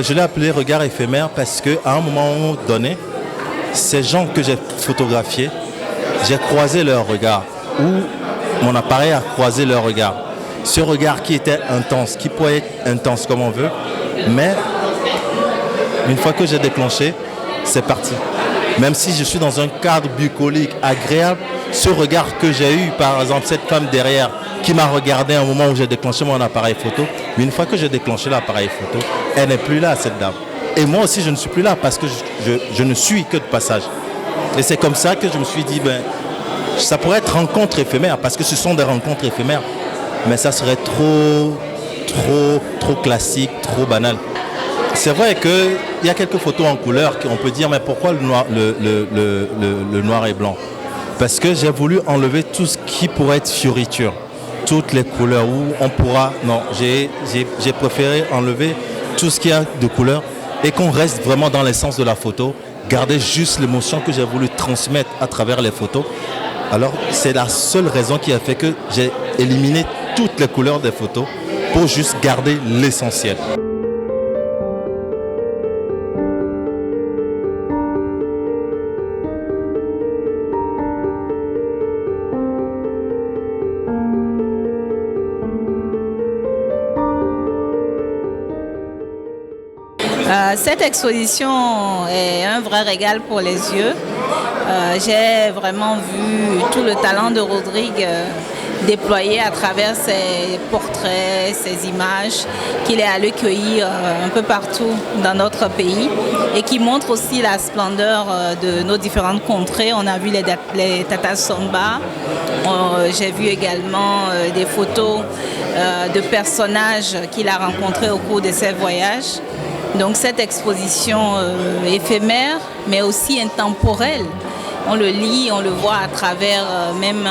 Je l'ai appelé regard éphémère parce qu'à un moment donné, ces gens que j'ai photographiés, j'ai croisé leur regard, ou mon appareil a croisé leur regard. Ce regard qui était intense, qui pouvait être intense comme on veut, mais une fois que j'ai déclenché, c'est parti. Même si je suis dans un cadre bucolique agréable, ce regard que j'ai eu, par exemple, cette femme derrière qui m'a regardé à un moment où j'ai déclenché mon appareil photo, mais une fois que j'ai déclenché l'appareil photo, elle n'est plus là, cette dame. Et moi aussi, je ne suis plus là parce que je ne suis que de passage. Et c'est comme ça que je me suis dit, ça pourrait être rencontre éphémère, parce que ce sont des rencontres éphémères, mais ça serait trop classique, trop banal. C'est vrai qu'il y a quelques photos en couleur qu'on peut dire, mais pourquoi le noir et blanc? Parce que j'ai voulu enlever tout ce qui pourrait être fioriture, toutes les couleurs où on pourra... Non, j'ai préféré enlever tout ce qu'il y a de couleur et qu'on reste vraiment dans l'essence de la photo, garder juste l'émotion que j'ai voulu transmettre à travers les photos. Alors, c'est la seule raison qui a fait que j'ai éliminé toutes les couleurs des photos pour juste garder l'essentiel. Cette exposition est un vrai régal pour les yeux. J'ai vraiment vu tout le talent de Rodrigue déployé à travers ses portraits, ses images qu'il est allé cueillir un peu partout dans notre pays et qui montre aussi la splendeur de nos différentes contrées. On a vu les Tata Samba, j'ai vu également des photos de personnages qu'il a rencontrés au cours de ses voyages. Donc cette exposition éphémère, mais aussi intemporelle, on le lit, on le voit à travers même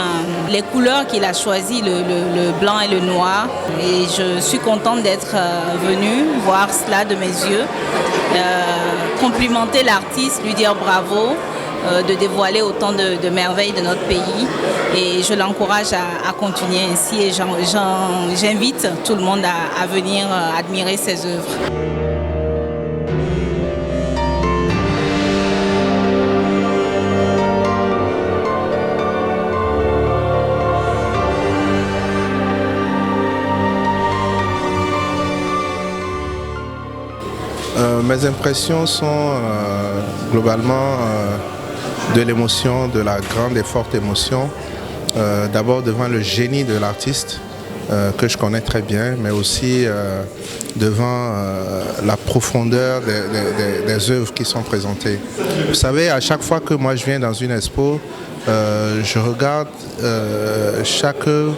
les couleurs qu'il a choisies, le blanc et le noir. Et je suis contente d'être venue voir cela de mes yeux, complimenter l'artiste, lui dire bravo, de dévoiler autant de merveilles de notre pays. Et je l'encourage à continuer ainsi et j'invite tout le monde à venir admirer ses œuvres. Mes impressions sont globalement de l'émotion, de la grande et forte émotion. D'abord devant le génie de l'artiste que je connais très bien, mais aussi devant la profondeur des œuvres qui sont présentées. Vous savez, à chaque fois que moi je viens dans une expo, je regarde chaque œuvre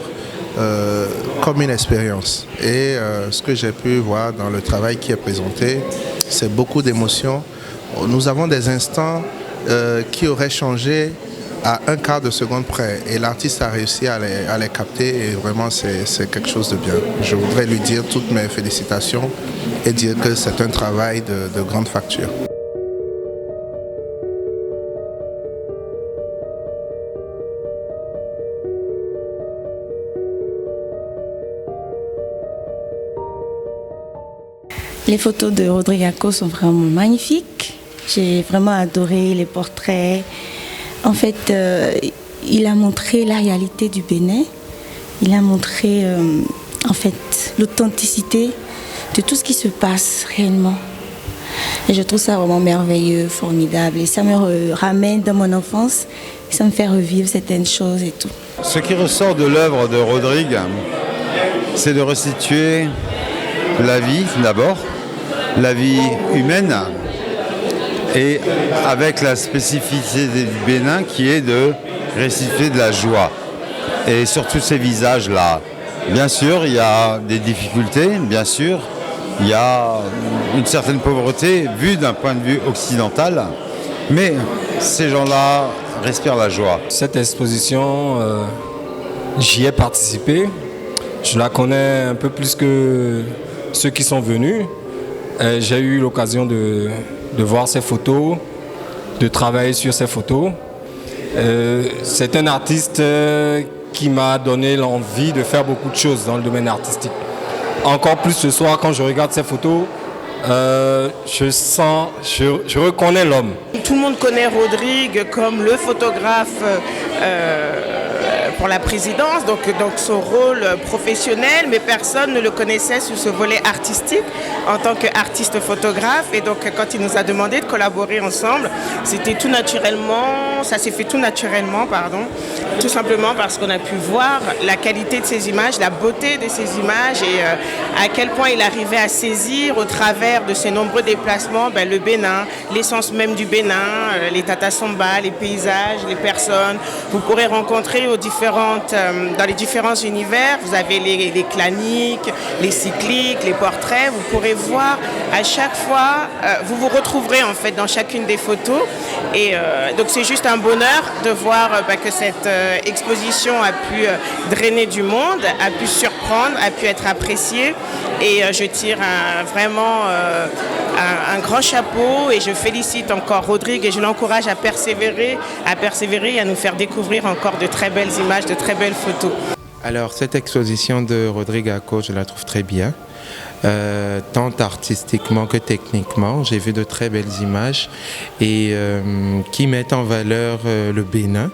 comme une expérience. Et ce que j'ai pu voir dans le travail qui est présenté, c'est beaucoup d'émotions. Nous avons des instants qui auraient changé à un quart de seconde près. Et l'artiste a réussi à les capter et vraiment c'est quelque chose de bien. Je voudrais lui dire toutes mes félicitations et dire que c'est un travail de grande facture. Les photos de Rodrigue Ako sont vraiment magnifiques. J'ai vraiment adoré les portraits. En fait, il a montré la réalité du Bénin. Il a montré en fait l'authenticité de tout ce qui se passe réellement. Et je trouve ça vraiment merveilleux, formidable. Et ça me ramène dans mon enfance. Et ça me fait revivre certaines choses et tout. Ce qui ressort de l'œuvre de Rodrigue, c'est de restituer la vie d'abord, la vie humaine, et avec la spécificité du Bénin qui est de restituer de la joie. Et sur tous ces visages-là, bien sûr, il y a des difficultés, bien sûr, il y a une certaine pauvreté vue d'un point de vue occidental, mais ces gens-là respirent la joie. Cette exposition, j'y ai participé. Je la connais un peu plus que ceux qui sont venus. J'ai eu l'occasion de voir ces photos, de travailler sur ces photos. C'est un artiste qui m'a donné l'envie de faire beaucoup de choses dans le domaine artistique. Encore plus ce soir, quand je regarde ces photos, Je reconnais l'homme. Tout le monde connaît Rodrigue comme le photographe pour la présidence, donc son rôle professionnel, mais personne ne le connaissait sous ce volet artistique en tant qu'artiste photographe. Et donc quand il nous a demandé de collaborer ensemble, c'était tout naturellement, ça s'est fait tout naturellement, tout simplement parce qu'on a pu voir la qualité de ses images, la beauté de ses images et à quel point il arrivait à saisir au travers de ses nombreux déplacements le Bénin, l'essence même du Bénin, les Tata Samba, les paysages, les personnes. Vous pourrez rencontrer dans les différents univers, vous avez les claniques, les cycliques, les portraits, vous pourrez voir à chaque fois, vous vous retrouverez en fait dans chacune des photos et donc c'est juste un bonheur de voir que cette exposition a pu drainer du monde, a pu surprendre, a pu être appréciée et je tire vraiment un grand chapeau et je félicite encore Rodrigue et je l'encourage à persévérer et à nous faire découvrir encore de très belles images, de très belles photos. Alors cette exposition de Rodrigue Acco, je la trouve très bien. Tant artistiquement que techniquement, j'ai vu de très belles images et qui mettent en valeur le Bénin,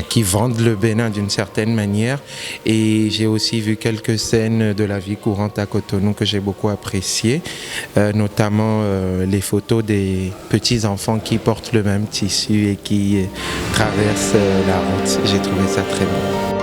qui vendent le Bénin d'une certaine manière. Et j'ai aussi vu quelques scènes de la vie courante à Cotonou que j'ai beaucoup appréciées, notamment les photos des petits-enfants qui portent le même tissu et qui traversent la route. J'ai trouvé ça très beau.